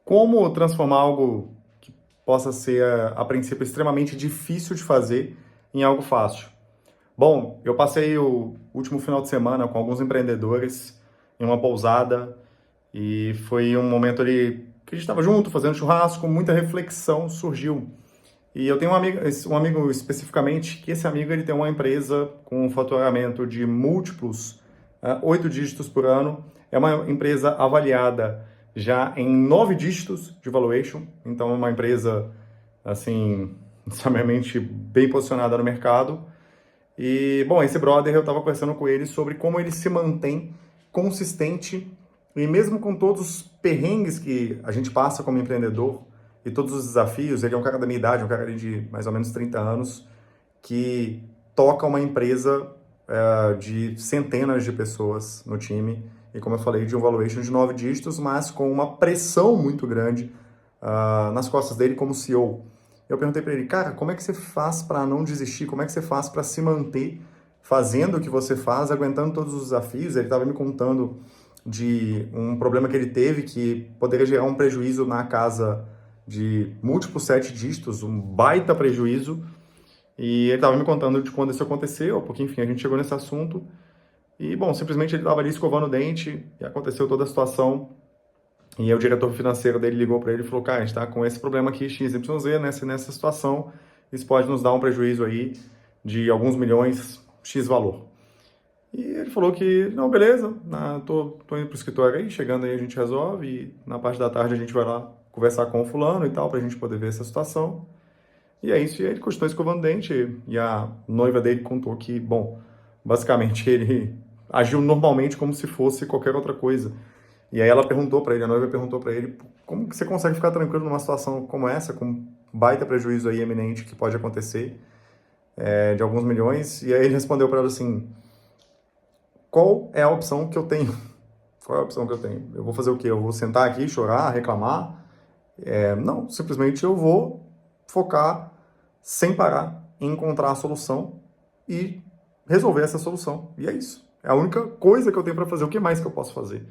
Como transformar algo que possa ser, a princípio, extremamente difícil de fazer em algo fácil? Bom, eu passei o último final de semana com alguns empreendedores em uma pousada e foi um momento ali que a gente estava junto, fazendo churrasco, muita reflexão surgiu. E eu tenho um amigo especificamente, que esse amigo ele tem uma empresa com um faturamento de múltiplos, 8 dígitos por ano. É uma empresa avaliada já em 9 dígitos de valuation, então é uma empresa, assim, extremamente bem posicionada no mercado. E, bom, esse brother, eu estava conversando com ele sobre como ele se mantém consistente e mesmo com todos os perrengues que a gente passa como empreendedor e todos os desafios, ele é um cara da minha idade, um cara ali de mais ou menos 30 anos, que toca uma empresa de centenas de pessoas no time e, como eu falei, de um valuation de 9 dígitos, mas com uma pressão muito grande nas costas dele como CEO. Eu perguntei para ele, cara, como é que você faz para não desistir? Como é que você faz para se manter fazendo o que você faz, aguentando todos os desafios? Ele estava me contando de um problema que ele teve que poderia gerar um prejuízo na casa de múltiplos 7 dígitos, um baita prejuízo. E ele estava me contando de quando isso aconteceu, porque enfim, a gente chegou nesse assunto. E bom, simplesmente ele estava ali escovando o dente e aconteceu toda a situação. E aí o diretor financeiro dele ligou para ele e falou, cara, a gente está com esse problema aqui, XYZ, nessa situação, isso pode nos dar um prejuízo aí de alguns milhões, X valor. E ele falou que, não, beleza, tô indo pro escritório aí, chegando aí a gente resolve, e na parte da tarde a gente vai lá conversar com o fulano e tal, pra gente poder ver essa situação. E é isso, e aí ele continuou escovando o dente, e a noiva dele contou que, bom, basicamente ele agiu normalmente como se fosse qualquer outra coisa. E aí ela perguntou para ele, a noiva perguntou para ele, como que você consegue ficar tranquilo numa situação como essa, com baita prejuízo aí eminente que pode acontecer, de alguns milhões? E aí ele respondeu para ela assim, qual é a opção que eu tenho? Qual é a opção que eu tenho? Eu vou fazer o quê? Eu vou sentar aqui, chorar, reclamar? Não, simplesmente eu vou focar sem parar em encontrar a solução e resolver essa solução. E é isso. É a única coisa que eu tenho para fazer. O que mais que eu posso fazer?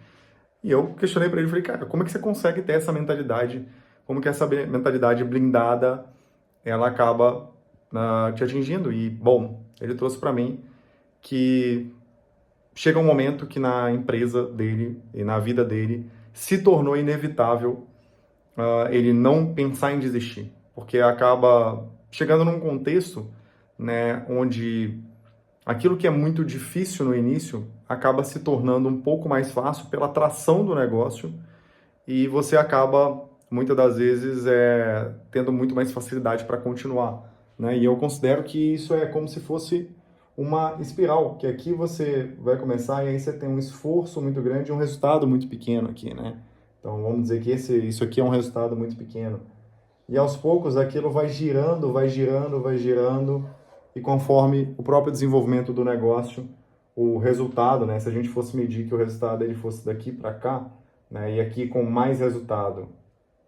E eu questionei para ele, falei, cara, como é que você consegue ter essa mentalidade? Como que essa mentalidade blindada, ela acaba te atingindo? E, bom, ele trouxe para mim que chega um momento que na empresa dele e na vida dele se tornou inevitável ele não pensar em desistir, porque acaba chegando num contexto, né, onde aquilo que é muito difícil no início acaba se tornando um pouco mais fácil pela atração do negócio e você acaba, muitas das vezes, tendo muito mais facilidade para continuar, né? E eu considero que isso é como se fosse uma espiral, que aqui você vai começar e aí você tem um esforço muito grande e um resultado muito pequeno aqui, né? Então, vamos dizer que isso aqui é um resultado muito pequeno. E aos poucos aquilo vai girando, vai girando, vai girando, e conforme o próprio desenvolvimento do negócio, o resultado, né, se a gente fosse medir que o resultado ele fosse daqui para cá, né, e aqui com mais resultado,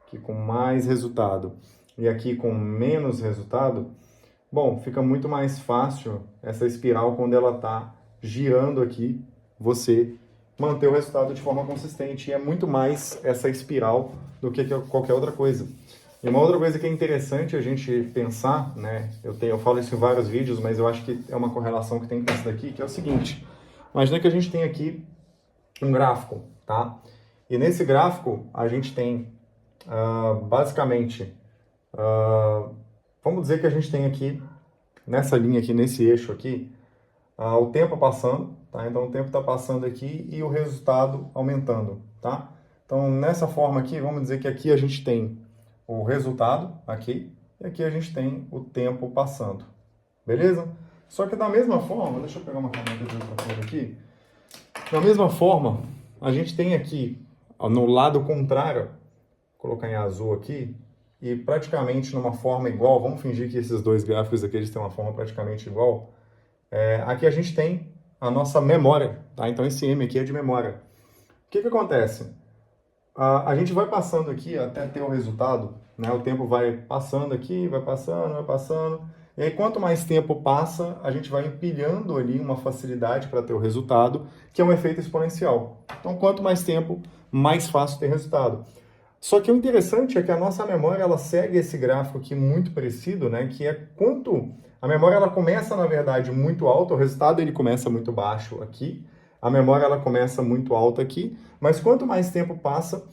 aqui com mais resultado, e aqui com menos resultado, bom, fica muito mais fácil essa espiral quando ela está girando aqui, você manter o resultado de forma consistente. E é muito mais essa espiral do que qualquer outra coisa. E uma outra coisa que é interessante a gente pensar, né? Eu falo isso em vários vídeos, mas eu acho que é uma correlação que tem com isso daqui, que é o seguinte. Imagina que a gente tem aqui um gráfico, tá? E nesse gráfico a gente tem, basicamente, vamos dizer que a gente tem aqui, nessa linha aqui, nesse eixo aqui, o tempo passando, tá? Então o tempo está passando aqui e o resultado aumentando, tá? Então nessa forma aqui, vamos dizer que aqui a gente tem o resultado aqui, e aqui a gente tem o tempo passando, beleza? Só que da mesma forma, deixa eu pegar uma caneta de outra cor aqui, da mesma forma, a gente tem aqui, no lado contrário, vou colocar em azul aqui, e praticamente numa forma igual, vamos fingir que esses dois gráficos aqui eles têm uma forma praticamente igual, aqui a gente tem a nossa memória, tá? Então esse M aqui é de memória. O que acontece? A gente vai passando aqui até ter o resultado, né? O tempo vai passando aqui, vai passando. E aí, quanto mais tempo passa, a gente vai empilhando ali uma facilidade para ter o resultado, que é um efeito exponencial. Então, quanto mais tempo, mais fácil ter resultado. Só que o interessante é que a nossa memória, ela segue esse gráfico aqui muito parecido, né? Que é quanto a memória, ela começa, na verdade, muito alta, o resultado ele começa muito baixo aqui, a memória ela começa muito alta aqui, mas quanto mais tempo passa,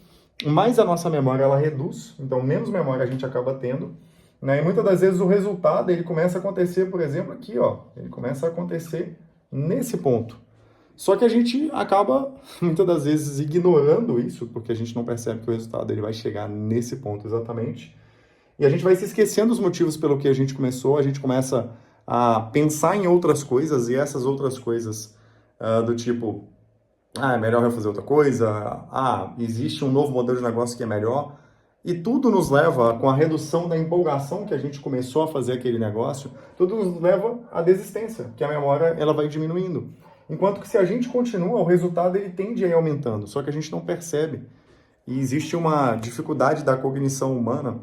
mais a nossa memória ela reduz, então menos memória a gente acaba tendo, né? E muitas das vezes o resultado ele começa a acontecer, por exemplo, aqui, ó, ele começa a acontecer nesse ponto. Só que a gente acaba, muitas das vezes, ignorando isso, porque a gente não percebe que o resultado ele vai chegar nesse ponto exatamente. E a gente vai se esquecendo dos motivos pelo que a gente começou, a gente começa a pensar em outras coisas, e essas outras coisas do tipo, é melhor eu fazer outra coisa, existe um novo modelo de negócio que é melhor, e tudo nos leva, com a redução da empolgação que a gente começou a fazer aquele negócio, tudo nos leva à desistência, que a memória ela vai diminuindo. Enquanto que se a gente continua, o resultado ele tende a ir aumentando, só que a gente não percebe. E existe uma dificuldade da cognição humana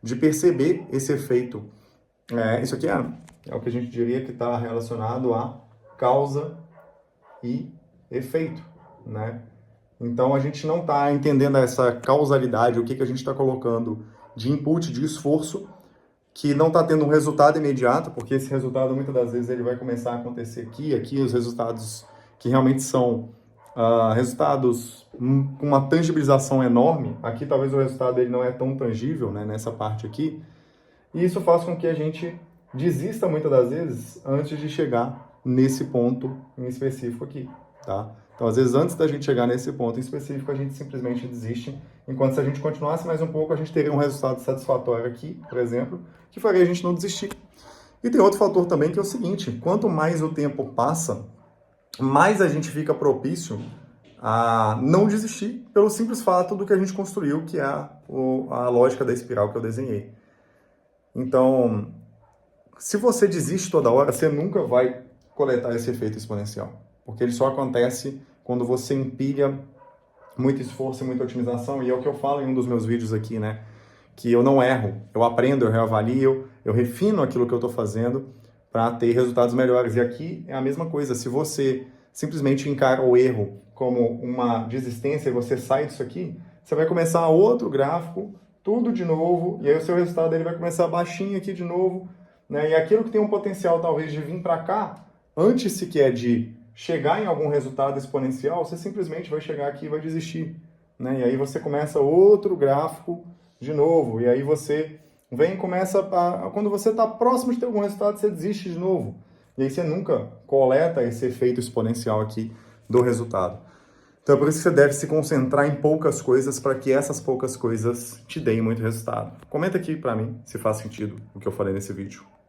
de perceber esse efeito. Isso aqui é o que a gente diria que está relacionado a causa e efeito, né? Então, a gente não está entendendo essa causalidade, o que a gente está colocando de input, de esforço, que não está tendo um resultado imediato, porque esse resultado, muitas das vezes, ele vai começar a acontecer aqui, os resultados que realmente são resultados com uma tangibilização enorme. Aqui, talvez o resultado ele não é tão tangível, né, nessa parte aqui, e isso faz com que a gente desista, muitas das vezes, antes de chegar nesse ponto em específico aqui, tá? Então, às vezes, antes da gente chegar nesse ponto em específico, a gente simplesmente desiste, enquanto se a gente continuasse mais um pouco, a gente teria um resultado satisfatório aqui, por exemplo, que faria a gente não desistir. E tem outro fator também que é o seguinte, quanto mais o tempo passa, mais a gente fica propício a não desistir pelo simples fato do que a gente construiu, que é a lógica da espiral que eu desenhei. Então, se você desiste toda hora, você nunca vai coletar esse efeito exponencial, porque ele só acontece quando você empilha muito esforço e muita otimização, e é o que eu falo em um dos meus vídeos aqui, né? Que eu não erro, eu aprendo, eu reavalio, eu refino aquilo que eu estou fazendo para ter resultados melhores. E aqui é a mesma coisa, se você simplesmente encara o erro como uma desistência e você sai disso aqui, você vai começar outro gráfico, tudo de novo, e aí o seu resultado ele vai começar baixinho aqui de novo, né? E aquilo que tem um potencial talvez de vir para cá, antes sequer de chegar em algum resultado exponencial, você simplesmente vai chegar aqui e vai desistir, né? E aí você começa outro gráfico de novo, e aí você vem e começa quando você está próximo de ter algum resultado, você desiste de novo. E aí você nunca coleta esse efeito exponencial aqui do resultado. Então é por isso que você deve se concentrar em poucas coisas para que essas poucas coisas te deem muito resultado. Comenta aqui para mim se faz sentido o que eu falei nesse vídeo.